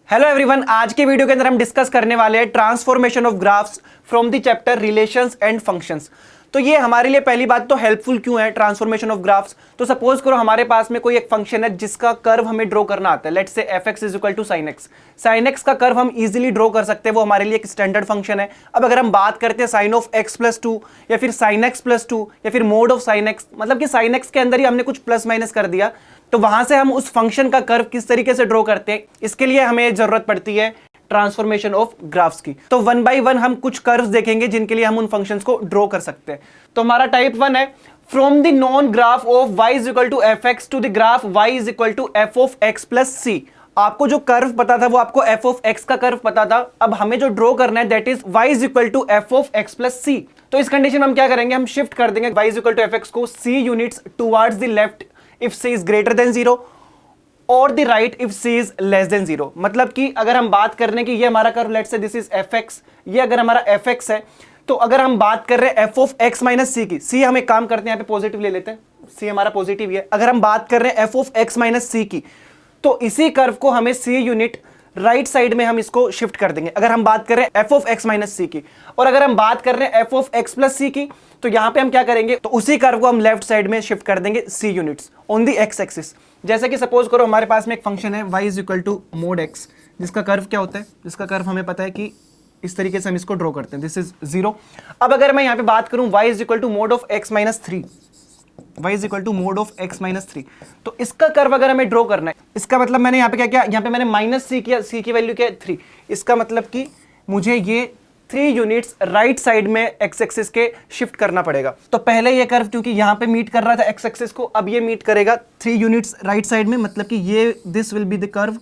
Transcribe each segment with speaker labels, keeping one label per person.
Speaker 1: Hello everyone, आज के video के अंदर हम डिस्कस करने वाले हैं transformation of graphs from the chapter relations and functions. तो ये हमारे लिए पहली बात तो हेल्पफुल क्यों है ट्रांसफॉर्मेशन ऑफ ग्राफ्स। तो सपोज करो हमारे पास में कोई एक फंक्शन है जिसका कर्व हमें ड्रॉ करना आता है। Let's say fx is equal to sin x। sin x का कर्व हम इजीली ड्रॉ कर सकते हैं, वो हमारे लिए एक स्टैंडर्ड फंक्शन है। अब अगर हम बात करते हैं sin ऑफ x प्लस 2 या फिर sin x प्लस 2 या फिर मोड ऑफ sin x, मतलब कि sin x के अंदर ही हमने कुछ प्लस माइनस कर दिया, तो वहां से हम उस फंक्शन का कर्व किस तरीके से ड्रॉ करते हैं, इसके लिए हमें जरूरत पड़ती है ट्रांसफॉर्मेशन ऑफ ग्राफ्स की। तो वन बाय वन हम कुछ कर्व्स देखेंगे जिनके लिए हम उन फंक्शंस को ड्रॉ कर सकते हैं। तो हमारा टाइप 1 है from the known graph of y is equal to F x to the graph y is equal to F of x plus c. आपको जो कर्व पता था वो आपको एफ ऑफ एक्स का कर्व पता था। अब हमें जो ड्रॉ करना है that is y is equal to F of x plus c. तो इस कंडीशन में हम क्या करेंगे, हम शिफ्ट कर देंगे y is equal to F X को c units towards the left if c is greater than 0 और the right if c is less than 0। मतलब कि अगर हम बात कर रहे हैं कि ये हमारा curve let's say this is fx, ये अगर हमारा fx है, तो अगर हम बात कर रहे हैं f ऑफ x माइनस सी की, c हम एक काम करते हैं यहाँ पे पॉजिटिव ले लेते हैं, c हमारा पॉजिटिव ही है। अगर हम बात कर रहे हैं f ऑफ x माइनस सी की, तो इसी कर्व को हमें c यूनिट राइट साइड में हम इसको शिफ्ट कर देंगे। अगर हम बात कर रहे हैं f ऑफ x माइनस सी की, और अगर हम बात कर रहे हैं f ऑफ x प्लस सी की, तो यहां पे हम क्या करेंगे, तो उसी कर्व को हम लेफ्ट साइड में शिफ्ट कर देंगे c units on the x axis. जैसे कि सपोज करो हमारे पास में एक फंक्शन है y is equal to mod x, जिसका कर्व क्या होता है, जिसका कर्व हमें पता है कि इस तरीके से हम इसको ड्रॉ करते हैं, दिस इज 0। अब अगर मैं यहां पे बात करूं y is equal to mod of x minus 3, y is equal to mod of x minus 3, तो इसका कर्व अगर हमें ड्रॉ करना है, इसका मतलब मैंने यहाँ पे क्या किया, यहाँ पे मैंने माइनस सी किया, सी की वैल्यू क्या है 3। इसका मतलब कि मुझे ये 3 यूनिट्स राइट साइड में एक्स एक्सिस के शिफ्ट करना पड़ेगा। तो पहले ये कर्व क्योंकि यहाँ पे मीट कर रहा था एक्स एक्सिस को, अब ये मीट करेगा 3 यूनिट्स राइट साइड में, मतलब कि ये this will be the curve,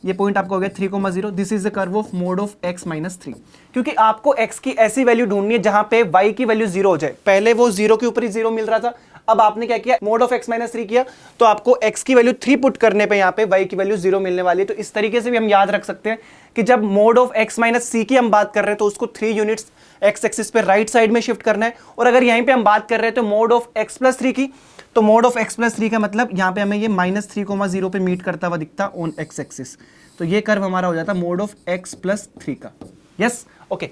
Speaker 1: ये पॉइंट आपको हो गया 3,0, this is the curve of mod of x minus 3। क्योंकि आपको x की ऐसी वैल्यू ढूंढनी है जहां पे y की वैल्यू 0 हो जाए। पहले वो 0 के ऊपर ही 0 मिल रहा था, अब आपने क्या किया, मोड ऑफ x माइनस 3 किया, तो आपको x की वैल्यू 3 पुट करने पे यहाँ पे y की वैल्यू 0 मिलने वाली है। तो इस तरीके से भी हम याद रख सकते हैं कि जब मोड ऑफ x माइनस सी की हम बात कर रहे हैं तो उसको 3 यूनिट्स x एक्सिस पे राइट साइड में शिफ्ट करना है, और अगर यहीं पे हम बात कर रहे हैं तो मोड ऑफ x प्लस 3 की, तो मोड ऑफ x प्लस 3 का मतलब यहाँ पे हमें ये माइनस 3,0 पे मीट करता हुआ दिखता ऑन x एक्सिस। तो ये कर्व हमारा हो जाता मोड ऑफ x प्लस 3 का। Yes, okay,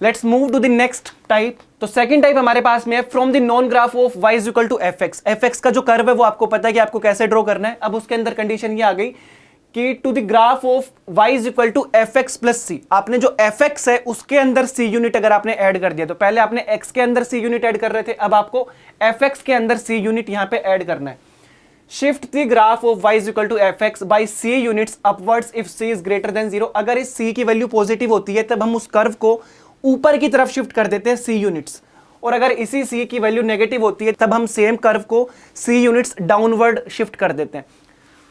Speaker 1: let's move to the next type. तो सेकंड टाइप हमारे पास में है from the known graph of y is equal to F X. F x का जो कर्व है वो आपको पता है कि आपको कैसे ड्रॉ करना है। अब उसके अंदर कंडीशन ये आ गई कि to the graph of y is equal to F x plus c. आपने जो एफ एक्स है उसके अंदर c यूनिट अगर आपने ऐड कर दिया, तो पहले आपने x के अंदर c यूनिट ऐड कर रहे थे, अब आपको एफ एक्स के अंदर c यूनिट यहां पे ऐड करना है। Shift the graph of y is equal to F X by c units upwards if c is greater than 0। अगर इस c की वैल्यू पॉजिटिव होती है तब हम उस कर्व को ऊपर की तरफ शिफ्ट कर देते हैं c यूनिट्स, और अगर इसी c की वैल्यू नेगेटिव होती है तब हम सेम कर्व को c यूनिट्स डाउनवर्ड शिफ्ट कर देते हैं।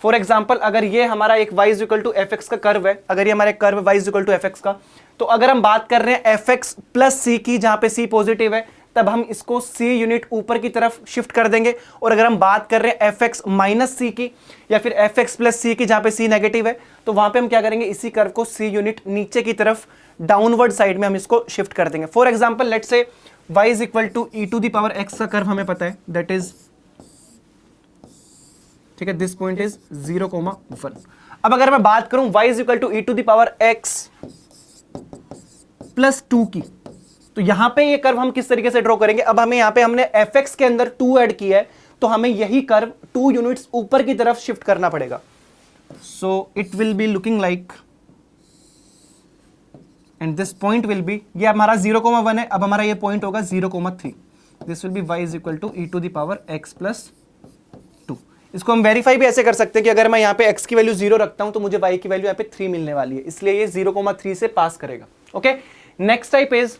Speaker 1: फॉर एग्जाम्पल, अगर ये हमारा एक y is equal to F x का कर्व है, अगर ये हमारा एक curve y is equal to F x का, तो अगर हम बात कर रहे हैं एफ एक्स प्लस सी की जहां पे c पॉजिटिव है, तब हम इसको c यूनिट ऊपर की तरफ शिफ्ट कर देंगे। और अगर हम बात कर रहे हैं एफ एक्स माइनस सी की या फिर एफ एक्स प्लस सी की जहां पे c नेगेटिव है, तो वहां पे हम क्या करेंगे, इसी कर्व को c यूनिट नीचे की तरफ डाउनवर्ड साइड में हम इसको शिफ्ट कर देंगे। For example, let's say y is equal to E to the power x का कर्व हमें पता है, दैट इज, ठीक है, दिस पॉइंट इज 0,1। अब अगर मैं बात करूं y is equal to E to the power x plus 2 की, तो यहां पे ये कर्व हम किस तरीके से ड्रॉ करेंगे। अब हमें यहां पे हमने fx के अंदर 2 ऐड किया है, तो हमें यही कर्व 2 यूनिट्स ऊपर की तरफ शिफ्ट करना पड़ेगा। सो it will be looking like, and this point will be, ये हमारा 0,1 है, अब हमारा ये पॉइंट होगा 0,3। This will be y is equal to E to the power x plus 2। इसको हम वेरीफाई भी ऐसे कर सकते हैं कि अगर मैं यहाँ पे x की वैल्यू 0 रखता हूं तो मुझे y की वैल्यू यहाँ पे 3 मिलने वाली है, इसलिए ये 0,3 से पास करेगा। Okay, next type is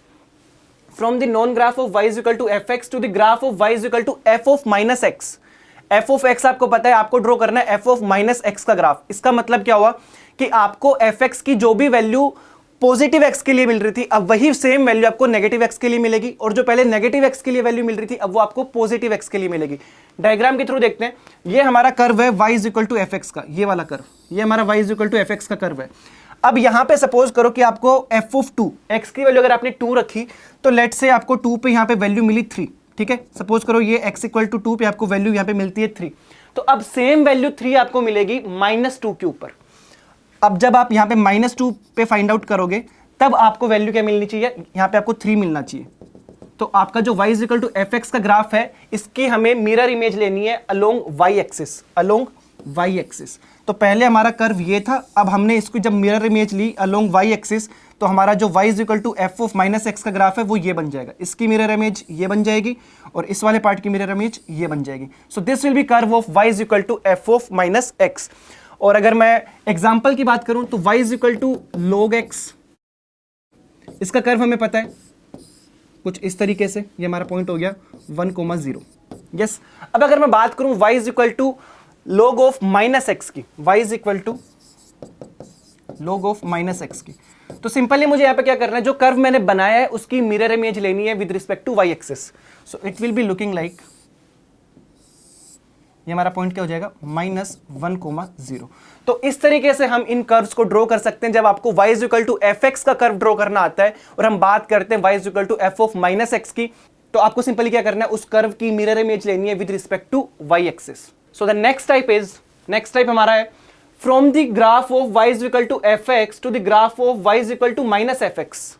Speaker 1: from the known graph of y is equal to F x to the graph of y is equal to F of minus X. F of X आपको पता है, आपको draw करना है F of minus X का graph. इसका मतलब क्या हुआ कि आपको एफ एक्स की जो भी वैल्यू पॉजिटिव एक्स के लिए मिल रही थी, अब वही सेम वैल्यू आपको नेगेटिव एक्स के लिए मिलेगी, और जो पहले नेगेटिव एक्स के लिए वैल्यू मिल रही थी अब वो आपको पॉजिटिव एक्स के लिए मिलेगी। डायग्राम के थ्रू देखते हैं, ये हमारा कर्व है y is equal to F x का, ये वाला कर्व, ये हमारा y is equal to F x का कर्व है। अब यहां पे सपोज करो कि आपको f ऑफ 2, x की वैल्यू अगर आपने 2 रखी, तो लेट से आपको 2 पे यहां पे वैल्यू मिली 3, ठीक है, सपोज करो ये x इक्वल टू 2 पे आपको वैल्यू यहां पे मिलती है 3, तो अब सेम वैल्यू 3 आपको मिलेगी -2 के ऊपर। अब जब आप यहाँ पे -2 पे फाइंड आउट करोगे तब आपको वैल्यू क्या मिलनी चाहिए, यहाँ पे आपको 3 मिलना चाहिए। तो आपका जो y is equal to F x का ग्राफ है, इसकी हमें मिरर इमेज लेनी है along Y axis, along Y axis. तो पहले हमारा कर्व ये था, अब हमने इसको जब मिरर इमेज ली अलोंग वाई एक्सिस, तो हमारा जो y is equal to F of minus X का ग्राफ है वो ये बन जाएगा, इसकी मिरर इमेज ये बन जाएगी और इस वाले पार्ट की मिरर इमेज ये बन जाएगी। So this will be curve of y is equal to F of minus X. और अगर मैं एग्जाम्पल की बात करूं तो y is equal to log x, इसका कर्व हमें पता है कुछ इस तरीके से, ये हमारा पॉइंट हो गया 1,0। यस, अब अगर मैं बात करूं y is equal to log of minus X की, y is equal to log of minus X की, तो सिंपली मुझे यहां पे क्या करना है, जो कर्व मैंने बनाया है उसकी मिरर इमेज लेनी है with respect to y axis. So it will be looking like, ये हमारा पॉइंट क्या हो जाएगा -1,0। तो इस तरीके से हम इन कर्व्स को ड्रॉ कर सकते हैं जब आपको y is equal to F x का कर्व ड्रॉ करना आता है और हम बात करते हैं y is equal to F of minus X की, तो आपको सिंपली क्या करना है, उस कर्व की मिरर इमेज लेनी है with respect to y axis. So the next type हमारा है from the graph of y is equal to F x to the graph of y is equal to minus F X.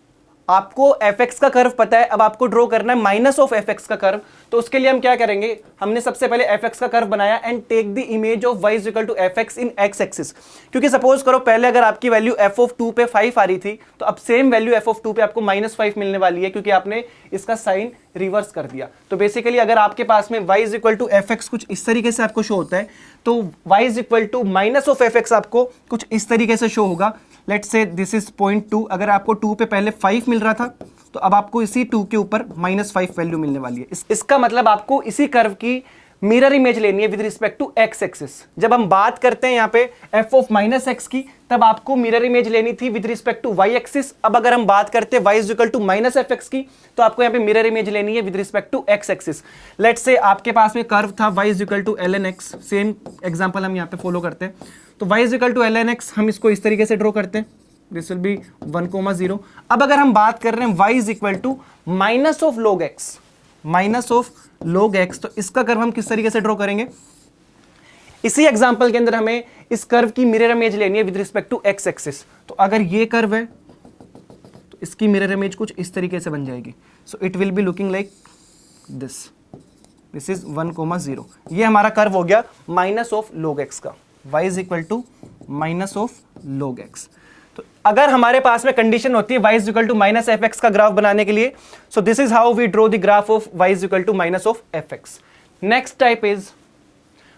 Speaker 1: आपको F x का curve पता है, अब आपको draw करना है माइनस ऑफ एफ एक्स का कर्व। तो उसके लिए हम क्या करेंगे, हमने सबसे पहले एफ एक्स का कर्व बनाया and take the image of y is equal to F X in X axis. क्योंकि सपोज करो पहले अगर आपकी वैल्यू एफ ऑफ 2 पे 5 आ रही थी, तो अब सेम वैल्यू एफ ऑफ 2 पे आपको -5 मिलने वाली है, क्योंकि आपने इसका साइन रिवर्स कर दिया। तो बेसिकली अगर आपके पास में y is equal to F X कुछ इस तरीके से आपको शो होता है, तो y is equal to minus of F X आपको कुछ इस तरीके से शो होगा। लेट्स से दिस इज 0.2, अगर आपको 2 पे पहले 5 मिल रहा था, तो अब आपको इसी 2 के ऊपर -5 वैल्यू मिलने वाली है। इसका मतलब आपको इसी कर्व की मिरर इमेज लेनी है with respect to X axis. जब हम बात करते हैं यहाँ पे एफ ऑफ माइनस एक्स की, तब आपको मिरर इमेज लेनी थी with respect to Y axis. अब अगर हम बात करते हैं y is equal to minus F X की, तो आपको यहाँ पे मिरर इमेज लेनी है with respect to X axis. Let's say आपके पास में कर्व था y is equal to L N X, same example हम यहाँ पे फॉलो करते हैं। तो y is equal to L N X हम इसको इस तरीके से ड्रॉ करते हैं, दिस विल बी 1,0। अब अगर हम बात कर रहे हैं y is equal to minus of log x, minus of log x, तो इसका कर्व हम किस तरीके से ड्रॉ करेंगे, इसी एग्जांपल के अंदर हमें इस कर्व की मिरर इमेज लेनी है with respect to X axis. तो अगर ये कर्व है तो इसकी मिरर इमेज कुछ इस तरीके से बन जाएगी। So it will be looking like this is 1,0। ये हमारा कर्व हो गया माइनस ऑफ log x का, y is equal to minus of log x। तो अगर हमारे पास में कंडीशन होती है y is equal to minus F x का ग्राफ बनाने के लिए, so this is how we draw the graph of y is equal to minus of F X. Next type is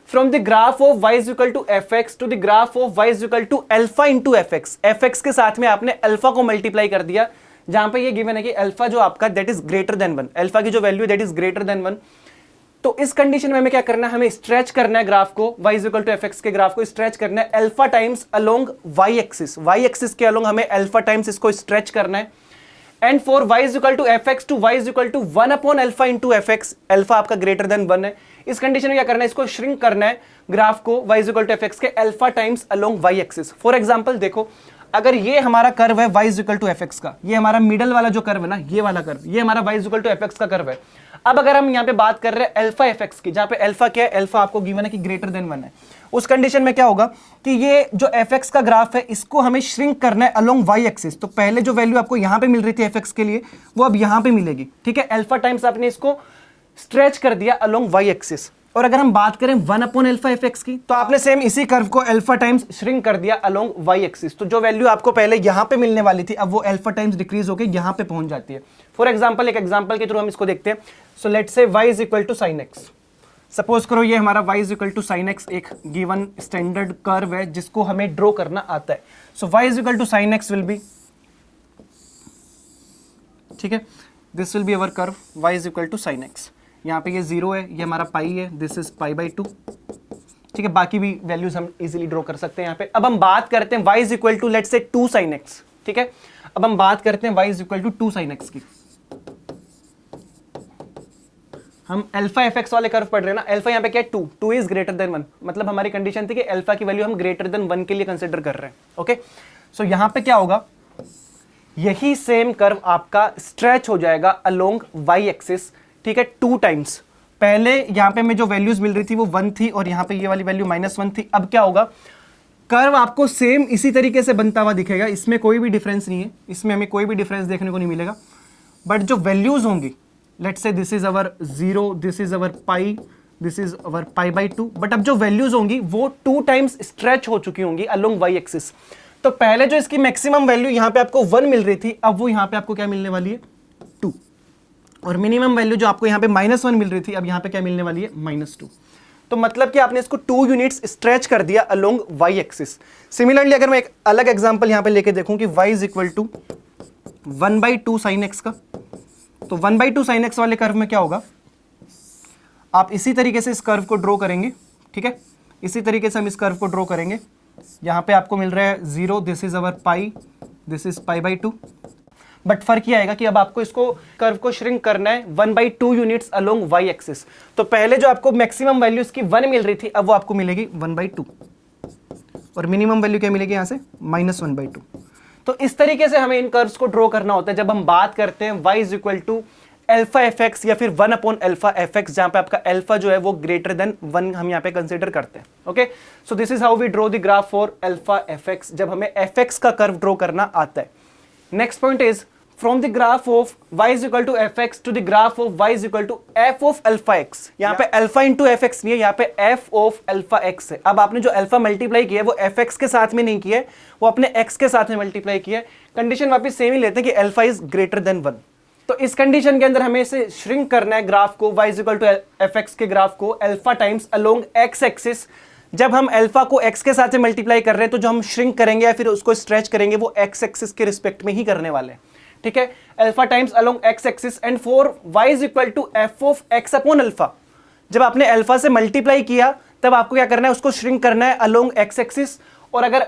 Speaker 1: from the graph of y is equal to F x to the graph of y is equal to alpha into F X. F x के साथ में आपने alpha को multiply कर दिया, जहां पे ये गिवन है कि अल्फा जो आपका that is greater than 1, alpha की जो value that is greater than 1। तो इस कंडीशन में हमें क्या करना है, हमें स्ट्रेच करना है ग्राफ को, y is equal to F x के ग्राफ को स्ट्रेच करना है alpha times along y axis. y axis के अलोंग हमें अल्फा टाइम्स इसको स्ट्रेच करना है। And for y is equal to F x to y is equal to 1 upon alpha into F X, alpha आपका greater than 1 है। इस condition में क्या करना है, इसको श्रिंक करना है ग्राफ को y is equal to F x के alpha times along y axis. For example देखो, अगर ये हमारा कर्व है y is equal to F x का, ये हमारा मिडल वाला जो कर्व है ना, ये वाला कर्व, ये हमारा y is equal to F x का कर्व है। अब अगर हम यहाँ पे बात कर रहे हैं अल्फा एफ एक्स की, जहां पे अल्फा क्या है, अल्फा आपको गिवन है कि ग्रेटर देन 1 है, उस कंडीशन में क्या होगा कि ये जो एफ एक्स का ग्राफ है इसको हमें श्रिंक करना है अलोंग वाई एक्सिस। तो पहले जो वैल्यू आपको यहाँ पे मिल रही थी एफ एक्स के लिए, वो अब यहाँ पे मिलेगी, ठीक है। अल्फा टाइम्स आपने इसको स्ट्रेच कर दिया अलोंग वाई एक्सिस। और अगर हम बात करें 1 अपॉन अल्फा एफ एक्स की, तो आपने सेम इसी कर्व को अल्फा टाइम्स श्रिंक कर दिया अलोंग वाई एक्सिस। तो जो वैल्यू आपको पहले यहाँ पे मिलने वाली थी, अब वो अल्फा टाइम्स डिक्रीज होकर यहाँ पे पहुंच जाती है। फॉर एग्जाम्पल, एक एग्जाम्पल के थ्रू हम इसको देखते हैं। So let's say y is equal to sine x. Suppose करो ये हमारा y is equal to sine x एक गिवन स्टैंडर्ड कर्व है जिसको हमें ड्रॉ करना आता है। So y is equal to sine x will be, ठीक है, this will be our curve y is equal to sine x. यहाँ पे ये 0 है, ये हमारा पाई है, दिस इज π/2, ठीक है। बाकी भी वैल्यूज हम इजीली ड्रॉ कर सकते हैं यहाँ पे। अब हम बात करते हैं y is equal to let's say 2 sin x, ठीक है। अब हम बात करते हैं y is equal to 2 sin x की। हम अल्फा एफ एक्स वाले कर्व पढ़ रहे हैं ना, अल्फा यहाँ पे क्या है 2 इज ग्रेटर देन 1, मतलब हमारी कंडीशन थी कि अल्फा की वैल्यू हम ग्रेटर देन 1 के लिए कंसिडर कर रहे हैं, ओके। सो यहाँ पे क्या होगा, यही सेम कर्व आपका स्ट्रेच हो जाएगा अलोंग वाई एक्सिस, ठीक है, 2 टाइम्स। पहले यहाँ पे में जो वैल्यूज मिल रही थी वो 1 थी और यहाँ पे ये वाली वैल्यू -1 थी। अब क्या होगा, कर्व आपको सेम इसी तरीके से बनता हुआ दिखेगा, इसमें कोई भी डिफरेंस नहीं है, इसमें हमें कोई भी डिफरेंस देखने को नहीं मिलेगा। बट जो वैल्यूज होंगी, let's say this is our 0, this is our pi, this is our pi by 2, but अब जो वैल्यूज होंगी वो 2 टाइम्स स्ट्रेच हो चुकी होंगी अलोंग वाई एक्सिस। तो पहले जो इसकी मैक्सिमम वैल्यू यहाँ पे आपको 1 मिल रही थी, अब वो यहाँ पे आपको क्या मिलने वाली है 2, और मिनिमम वैल्यू जो आपको यहाँ पे -1 मिल रही थी, अब यहाँ पे क्या मिलने वाली है -2। तो मतलब कि आपने इसको 2 यूनिट्स स्ट्रेच कर दिया अलोंग वाई एक्सिस। सिमिलरली अगर मैं एक अलग एग्जांपल यहाँ पे लेके देखूं कि y is equal to 1/2 sine x का, तो 1/2 साइन एक्स वाले कर्व में क्या होगा, आप इसी तरीके से इस कर्व को ड्रॉ करेंगे, ठीक है, इसी तरीके से हम इस कर्व को ड्रॉ करेंगे। यहाँ पे आपको मिल रहा है 0, this is our pi, this is π/2, but फर्क ये आएगा कि अब आपको इसको कर्व को श्रिंक करना है 1/2 यूनिट्स अलोंग वाई एक्सिस। तो पहले जो आपको मैक्सिमम वैल्यू इसकी 1 मिल रही थी, अब वो आपको मिलेगी 1/2, और मिनिमम वैल्यू क्या मिलेगी यहाँ से -1/2। तो इस तरीके से हमें इन कर्व्स को ड्रॉ करना होता है जब हम बात करते हैं y is equal to alpha f x या फिर 1/अल्फा एफ एक्स, जहां पे आपका अल्फा जो है वो ग्रेटर देन 1 हम यहाँ पे कंसिडर करते हैं। Okay, so this is how we draw the graph for alpha f x, जब हमें एफ एक्स का कर्व ड्रॉ करना आता है। Next point is from the graph of y is equal to F x to the graph of y is equal to F of alpha x. यहाँ पे alpha into F x नहीं है, यहाँ पे F of alpha x है। अब आपने जो अल्फा मल्टीप्लाई किया है वो एफ एक्स के साथ में नहीं किया है, वो अपने एक्स के साथ में मल्टीप्लाई किया है। कंडीशन वापस सेम ही लेते हैं कि अल्फा इज ग्रेटर देन 1। तो इस कंडीशन के अंदर हमें इसे श्रिंक करना है ग्राफ को, y is equal to F x के ग्राफ को alpha times along x axis. जब हम अल्फा को x के साथ में मल्टीप्लाई कर रहे हैं तो जो हम श्रिंक करेंगे या फिर उसको स्ट्रेच करेंगे वो x एक्सिस के रिस्पेक्ट में ही करने वाले हैं, ठीक है, alpha times along x axis. And for y is equal to F of x upon alpha, जब आपने अल्फा से मल्टीप्लाई किया तब आपको क्या करना है, उसको श्रिंक करना है अलोंग x एक्सिस। और अगर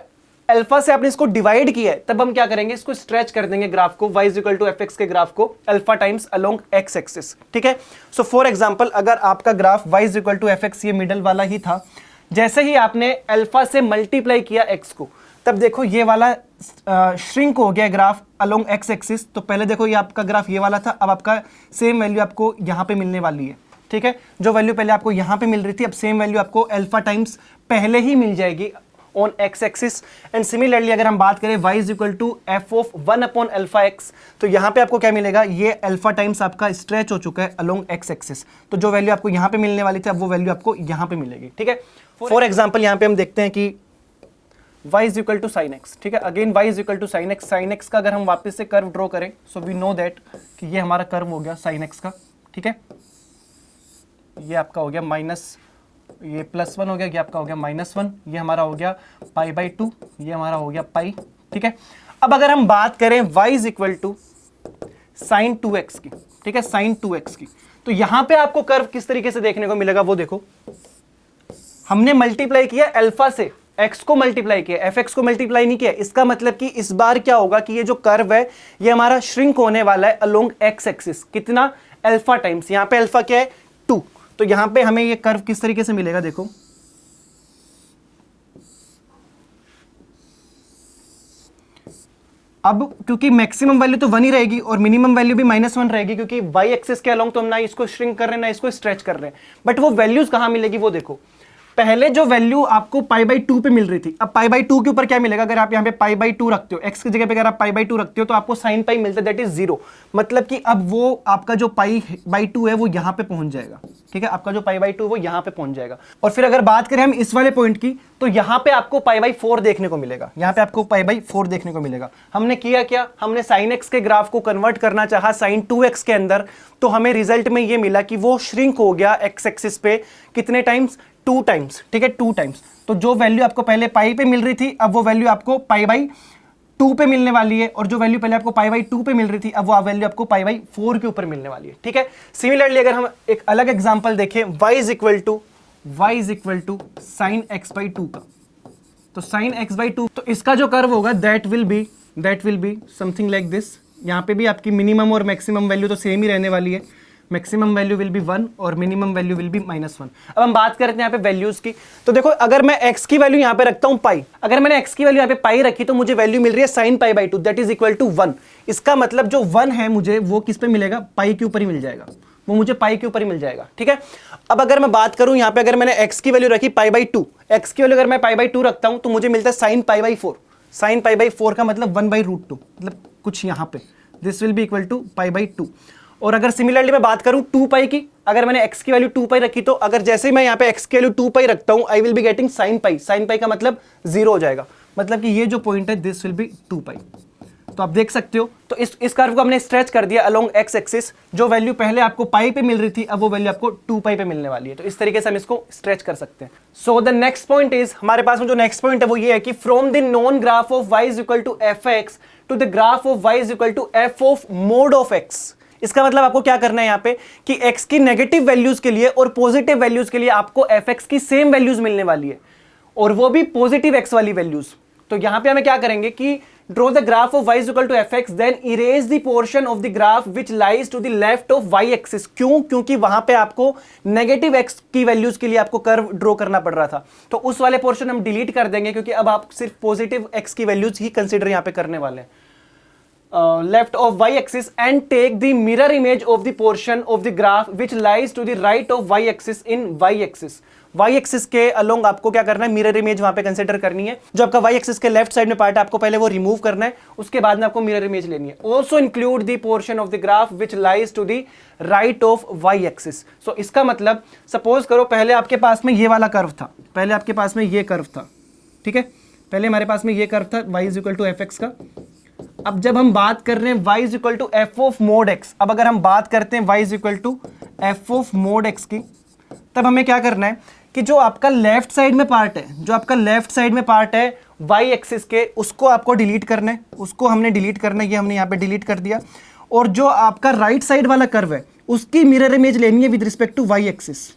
Speaker 1: अल्फा से आपने इसको डिवाइड किया है तब हम क्या करेंगे, इसको स्ट्रेच कर देंगे ग्राफ को, y is equal to F x के ग्राफ को alpha times along x axis, ठीक है। सो फॉर एग्जांपल अगर आपका graph y is equal to F x ये मिडल वाला ही था, जैसे ही आपने अल्फा से मल्टीप्लाई किया x को, तब देखो ये वाला श्रिंक हो गया ग्राफ अलोंग x एक्सिस। तो पहले देखो ये आपका ग्राफ ये वाला था, अब आपका सेम वैल्यू आपको यहाँ पे मिलने वाली है, ठीक है। जो वैल्यू पहले आपको यहाँ पे मिल रही थी, अब सेम वैल्यू आपको अल्फा टाइम्स पहले ही मिल जाएगी on x axis. And similarly अगर हम बात करें y is equal to F of 1/अल्फा एक्स, तो यहाँ पे आपको क्या मिलेगा, ये अल्फा टाइम्स आपका स्ट्रेच हो चुका है अलोंग x एक्सिस। तो जो वैल्यू आपको यहाँ पे मिलने वाली थी, अब वो वैल्यू आपको यहाँ पे मिलेगी, ठीक है। फॉर एग्जाम्पल यहाँ पे हम देखते हैं कि y is equal to sine x, ठीक है। Again y is equal to sine x, sine x का अगर हम वापस से कर्व ड्रॉ करें, सो वी नो दैट कि ये हमारा कर्व हो गया साइन एक्स का, ठीक है। ये आपका हो गया माइनस, ये +1 हो गया, ये आपका हो गया -1, ये हमारा हो गया π/2, ये हमारा हो गया पाई, ठीक है। अब अगर हम बात करें y is equal to sine 2x की, ठीक है, साइन 2x की, तो यहां पे आपको कर्व किस तरीके से देखने को मिलेगा वो देखो। हमने मल्टीप्लाई किया अल्फा से, x को मल्टीप्लाई किया, fx को मल्टीप्लाई नहीं किया। इसका मतलब कि इस बार क्या होगा कि ये जो कर्व है ये हमारा श्रिंक होने वाला है अलोंग x एक्सिस, कितना, अल्फा टाइम्स। यहां पे अल्फा क्या है 2, तो यहां पे हमें ये कर्व किस तरीके से मिलेगा देखो, अब क्योंकि मैक्सिमम वैल्यू तो 1 ही रहेगी और मिनिमम वैल्यू भी -1 रहेगी, क्योंकि y एक्सिस के अलोंग तो हम ना इसको श्रिंक कर रहे हैं ना इसको स्ट्रेच कर रहे हैं। बट वो वैल्यूज कहां मिलेगी वो देखो, पहले जो वैल्यू आपको π/2 पे मिल रही थी, अब π/2 के ऊपर क्या मिलेगा, अगर आप यहाँ पे π/2 रखते हो, x की जगह पे अगर आप π/2 रखते हो तो आपको sin π मिलता है, दैट इज 0। मतलब कि अब वो आपका जो π/2 है वो यहाँ पे पहुंच जाएगा, ठीक है, आपका जो π/2 वो यहाँ पे पहुंच जाएगा। और फिर अगर बात करें हम इस वाले पॉइंट की, तो यहाँ पे आपको π/4 देखने को मिलेगा, यहाँ पे आपको π/4 देखने को मिलेगा। हमने किया क्या, हमने sin x के ग्राफ को कन्वर्ट करना चाहा sin 2x के अंदर, तो हमें रिजल्ट में ये मिला कि वो श्रिंक हो गया x एक्सिस पे कितने टाइम्स, 2 टाइम्स, ठीक है, 2 टाइम्स। तो जो वैल्यू आपको पहले पाई पे मिल रही थी, अब वो वैल्यू आपको π/2 पे मिलने वाली है, और जो वैल्यू पहले आपको π/2 पे मिल रही थी, अब वो वैल्यू आपको π/4 के ऊपर मिलने वाली है, ठीक है। सिमिलरली अगर हम एक अलग एग्जांपल देखें, y is equal to sine x/2 का, तो साइन x/2, तो इसका जो कर्व होगा that will be something like this. यहाँ पे भी आपकी मिनिमम और मैक्सिमम वैल्यू तो सेम ही रहने वाली है, मैक्सिमम वैल्यू विल बी 1 और मिनिमम वैल्यू विल बी -1। अब हम बात करते हैं यहाँ पे वैल्यूज की, तो देखो अगर मैं x की वैल्यू यहाँ पे रखता हूँ पाई, अगर मैंने x की वैल्यू यहाँ पे पाई रखी तो मुझे वैल्यू मिल रही है sin π/2 that is equal to 1। इसका मतलब जो 1 है मुझे वो किस पे मिलेगा, पाई के ऊपर ही मिल जाएगा। वो मुझे पाई के ऊपर ही मिल जाएगा, ठीक है। अब अगर मैं बात करूं यहाँ पे, अगर मैंने x की वैल्यू रखी पाई बाई 2, x की वैल्यू अगर मैं पाई बाई 2 रखता हूं तो मुझे मिलता है sine pi by 4। Sine pi by 4 का मतलब 1/√2, मतलब कुछ यहाँ पे this will be equal to pi by 2। और अगर सिमिलरली मैं बात करूं 2 पाई की, अगर मैंने x की वैल्यू 2 पाई रखी तो अगर जैसे ही मैं यहाँ पे x की वैल्यू 2 पाई रखता हूं I will be getting sine pi. Sine pi का मतलब 0 हो जाएगा, मतलब कि ये जो पॉइंट है दिस विल बी 2 पाई। तो आप देख सकते हो, तो इस कर्व को हमने स्ट्रेच कर दिया अलोंग x एक्सिस। जो वैल्यू पहले आपको पाई पे मिल रही थी अब वो वैल्यू आपको 2 पाई पे मिलने वाली है। तो इस तरीके से हम इसको स्ट्रेच कर सकते हैं। सो द नेक्स्ट पॉइंट इज, हमारे पास में जो नेक्स्ट पॉइंट है वो ये है कि from the known graph of y is equal to fx to the graph of y is equal to f of mod of x। इसका मतलब आपको क्या करना है यहाँ पे कि x की नेगेटिव वैल्यूज के लिए और पॉजिटिव वैल्यूज के लिए आपको fx की सेम वैल्यूज मिलने वाली है, और वो भी पॉजिटिव x वाली वैल्यूज। तो यहां पे हमें क्या करेंगे कि draw the graph of y is equal to fx, then erase the portion of the graph which lies to the left of y axis. क्यों? क्योंकि वहां पे आपको नेगेटिव x की वैल्यूज के लिए आपको कर्व ड्रॉ करना पड़ रहा था, तो उस वाले पोर्शन हम डिलीट कर देंगे, क्योंकि अब आप सिर्फ पॉजिटिव x की वैल्यूज ही कंसिडर यहां पे करने वाले हैं। Left of y axis and take the mirror image of the portion of the graph which lies to the right of y axis in y axis। y axis के along आपको क्या करना है, मिरर इमेज वहां पे consider करनी है। जो आपका y axis के लेफ्ट साइड में पार्ट है आपको पहले वो रिमूव करना है, उसके बाद में आपको मिरर इमेज लेनी है। Also include the portion of the graph which lies to the right of y axis। So इसका मतलब सपोज करो पहले आपके पास में ये वाला कर्व था, पहले आपके पास में ये कर्व था, ठीक है। पहले हमारे पास में ये कर्व था y is equal to fx का। अब जब हम बात कर रहे हैं y is equal to F of mod x, अब अगर हम बात करते हैं y is equal to F of mod x की, तब हमें क्या करना है कि जो आपका लेफ्ट साइड में पार्ट है, जो आपका लेफ्ट साइड में पार्ट है y एक्सिस के, उसको आपको डिलीट करना है, उसको हमने डिलीट करना है, ये हमने यहाँ पे डिलीट कर दिया। और जो आपका राइट साइड वाला कर्व है उसकी मिरर इमेज लेनी है with respect to y axis.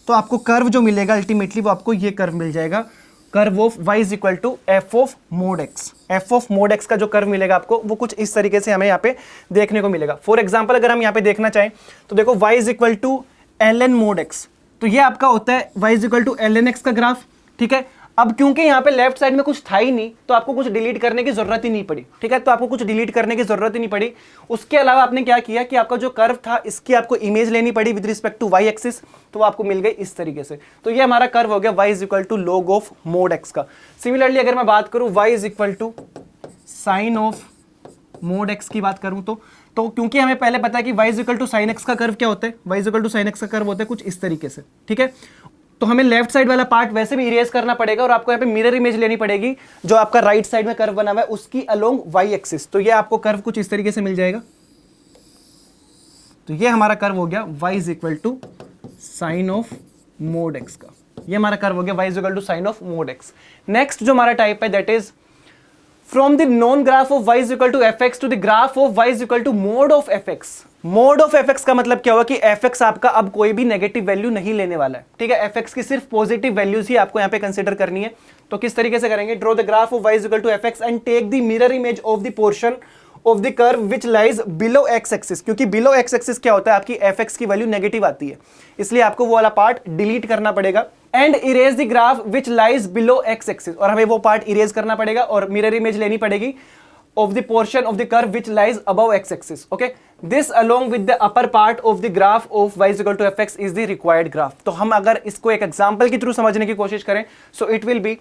Speaker 1: तो आपको कर्व जो मिलेगा अल्टीमेटली वो आपको ये कर्व मिल जाएगा, curve of y is equal to F of mod x। F of mod x का जो कर्व मिलेगा आपको वो कुछ इस तरीके से हमें यहाँ पे देखने को मिलेगा। फॉर एग्जांपल अगर हम यहाँ पे देखना चाहें तो देखो y is equal to L n mod x, तो ये आपका होता है y is equal to L N x का ग्राफ, ठीक है। अब क्योंकि यहाँ पे लेफ्ट साइड में कुछ था ही नहीं तो आपको कुछ डिलीट करने की जरूरत ही नहीं पड़ी, ठीक है। तो आपको कुछ डिलीट करने की जरूरत ही नहीं पड़ी। उसके अलावा आपने क्या किया कि आपका जो कर्व था इसकी आपको इमेज लेनी पड़ी with respect to y axis, तो वो आपको मिल गई इस तरीके से। तो ये हमारा कर्व हो गया y is equal to log of mod x का। सिमिलरली अगर मैं बात करूं y is equal to sine of mod x की बात करूं तो क्योंकि हमें पहले पता है कि y is equal to sine x का कर्व क्या होता है, y is equal to sine x का कर्व होता है कुछ इस तरीके से, ठीक है। तो हमें लेफ्ट साइड वाला पार्ट वैसे भी इरेज करना पड़ेगा और आपको यहाँ पे मिरर इमेज लेनी पड़ेगी जो आपका राइट साइड में कर्व बना हुआ है उसकी अलोंग y एक्सिस। तो ये आपको कर्व कुछ इस तरीके से मिल जाएगा। तो ये हमारा कर्व हो गया y is equal to sine of mod x का। ये हमारा कर्व हो गया y is equal to sine of mod x। Next जो हमारा टाइप है that is from the known graph of y is equal to fx to the graph of y is equal to mod of fx। Mod of fx का मतलब क्या हुआ कि fx आपका अब कोई भी नेगेटिव वैल्यू नहीं लेने वाला है, ठीक है। fx की सिर्फ पॉजिटिव वैल्यूज ही आपको यहाँ पे कंसीडर करनी है। तो किस तरीके से करेंगे, draw the graph of y is equal to fx and take the mirror image of the portion of the curve which lies below x axis. क्योंकि बिलो x एक्सिस क्या होता है, आपकी fx की वैल्यू नेगेटिव आती है, इसलिए आपको वो वाला पार्ट डिलीट करना पड़ेगा। And erase the graph which lies below x axis, और हमें वो पार्ट इरेज करना पड़ेगा और मिरर इमेज लेनी पड़ेगी of the portion of the curve which lies above x-axis. Okay, this along with the upper part of the graph of y is equal to fx is the required graph. तो हम अगर इसको एक example के through समझने की कोशिश करें so it will be,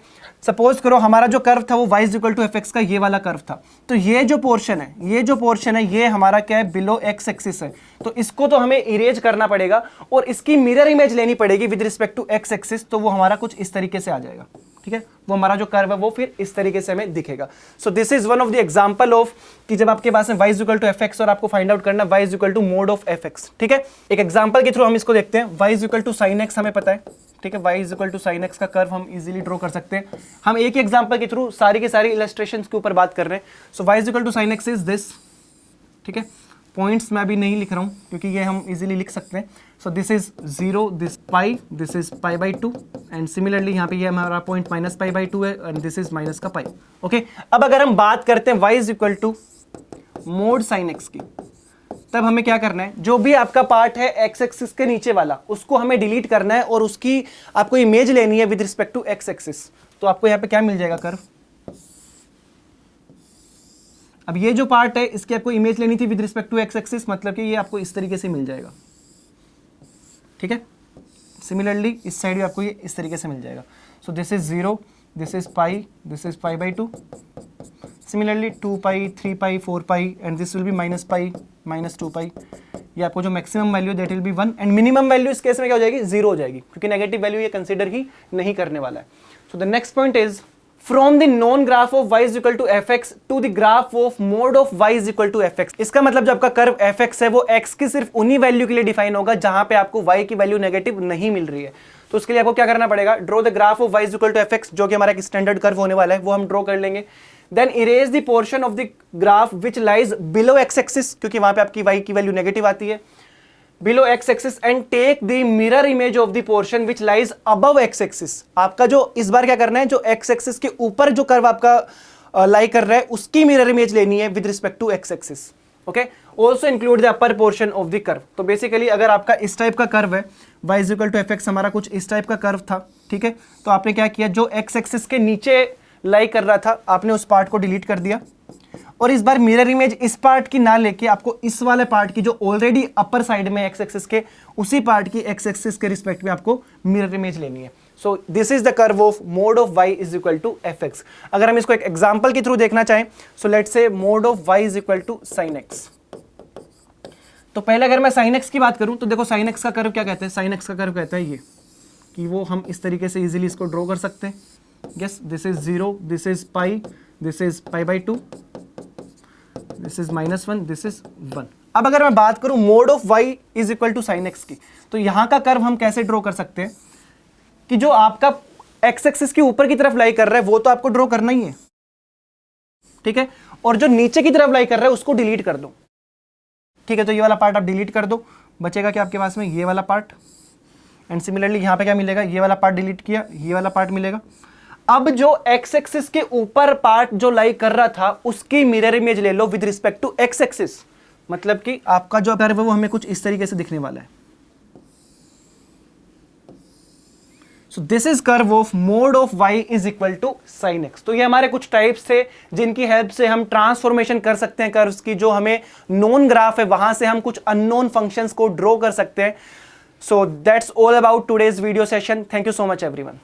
Speaker 1: suppose करो हमारा जो कर्व था वो y is equal to fx का ये वाला कर्व था। तो ये जो पोर्शन है ये हमारा क्या है, बिलो x एक्सिस है। तो इसको तो हमें इरेज करना पड़ेगा और इसकी मिरर इमेज लेनी पड़ेगी with respect to x axis. तो वो हमारा कुछ इस तरीके से आ जाएगा, ठीक है। वो हमारा जो कर्व है वो फिर इस तरीके से हमें दिखेगा। So this is one of the example of कि जब आपके पास है y is equal to fx और आपको फाइंड आउट करना y is equal to mod of fx, ठीक है। एक एग्जांपल के थ्रू हम इसको देखते हैं। y is equal to sine x हमें पता है, ठीक है। y is equal to sine x का कर्व हम इजीली ड्रॉ कर सकते हैं। हम एक ही एग्जांपल के थ्रू सारी की सारी इलस्ट्रेशंस के ऊपर बात कर रहे हैं। So y is equal to sine x is this, ठीक है। पॉइंट्स मैं अभी नहीं लिख रहा हूं क्योंकि ये हम इजीली लिख सकते हैं। सो this is 0, this pi, this is pi by 2 and similarly यहाँ पे ये हमारा पॉइंट माइनस पाई बाई 2 है एंड दिस इज माइनस का पाई। ओके, अब अगर हम बात करते हैं y is equal to mod sine x की, तब हमें क्या करना है, जो भी आपका पार्ट है x एक्सिस के नीचे वाला उसको हमें डिलीट करना है और उसकी आपको इमेज लेनी है with respect to x axis. तो आपको यहाँ पे क्या मिल जाएगा, कर्व। अब ये जो पार्ट है इसकी आपको इमेज लेनी थी with respect to x axis, मतलब कि ये आपको इस तरीके से मिल जाएगा। ठीक है। सिमिलरली इस साइड भी आपको ये इस तरीके से मिल जाएगा। सो this is 0, this is pi, this is pi by 2। Similarly 2 pi, 3 pi, 4 pi and this will B minus pi, minus 2 पाई। ये आपको जो maximum value that will be 1 and minimum value इस केस में क्या हो जाएगी, 0 हो जाएगी, क्योंकि नेगेटिव वैल्यू ये कंसीडर ही नहीं करने वाला है। सो the next point is from the known graph of y is equal to fx to the graph of mod of y is equal to fx। इसका मतलब जो आपका कर्व fx है वो x की सिर्फ उन्हीं वैल्यू के लिए डिफाइन होगा जहां पे आपको y की वैल्यू नेगेटिव नहीं मिल रही है। तो उसके लिए आपको क्या करना पड़ेगा, draw the graph of y is equal to fx, जो कि हमारा एक स्टैंडर्ड कर्व होने वाला है, वो हम ड्रॉ कर लेंगे। Then erase the portion of the graph which lies below x axis, क्योंकि वहां पे आपकी y की वैल्यू नेगेटिव आती है, below x axis, and take the mirror image of the portion which lies above x axis. आपका जो इस बार क्या करना है, जो x एक्सिस के ऊपर जो कर्व आपका लाई कर रहा है उसकी मिरर इमेज लेनी है with respect to x axis. Okay, also include the upper portion of the curve. तो बेसिकली अगर आपका इस टाइप का कर्व है, y is equal to fx, हमारा कुछ इस टाइप का कर्व था, ठीक है, तो आपने क्या किया, जो x एक्सिस के नीचे लाई कर रहा था आपने उस पार्ट को डिलीट कर दिया, और इस बार मिरर इमेज इस पार्ट की ना लेके आपको इस वाले पार्ट की जो ऑलरेडी अपर साइड में x एक्सिस के, उसी पार्ट की x एक्सिस के रिस्पेक्ट में आपको मिरर इमेज लेनी है। So this is the curve of mod of y is equal to fx। अगर हम इसको एक एग्जांपल के थ्रू देखना चाहें, so let's say mod of y is equal to sin x। तो पहले अगर मैं sin x की बात करूं तो देखो sin x का कर्व क्या कहते हैं, sin x का कर्व कहता है ये कि वो हम इस तरीके से इजीली इसको ड्रॉ कर सकते हैं। Yes, this is 0, this is pi, this is pi by 2, this is -1, this is 1। अब अगर मैं बात करूं mod of y is equal to sin x की, तो यहां का कर्व हम कैसे ड्रॉ कर सकते हैं कि जो आपका x एक्सिस के ऊपर की तरफ लाई कर रहा है वो तो आपको ड्रॉ करना ही है, ठीक है, और जो नीचे की तरफ लाई कर रहा है उसको डिलीट कर दो। ठीक है, तो ये वाला पार्ट आप डिलीट कर दो, बचेगा क्या आपके पास में, ये वाला पार्ट, एंड सिमिलरली यहां पे क्या मिलेगा, ये वाला पार्ट डिलीट किया, ये वाला पार्ट मिलेगा। अब जो x एक्सिस के ऊपर पार्ट जो लाई कर रहा था उसकी मिरर इमेज ले लो with respect to x axis, मतलब कि आपका जो कर्व है वो हमें कुछ इस तरीके से दिखने वाला है। So this is curve of mod of y is equal to sin x। तो ये हमारे कुछ टाइप्स थे जिनकी हेल्प से हम ट्रांसफॉर्मेशन कर सकते हैं कर्व्स की, जो हमें नोन ग्राफ है वहां से हम कुछ अननोन फंक्शंस को ड्रॉ कर सकते हैं। So that's all about today's video session. Thank you so much everyone.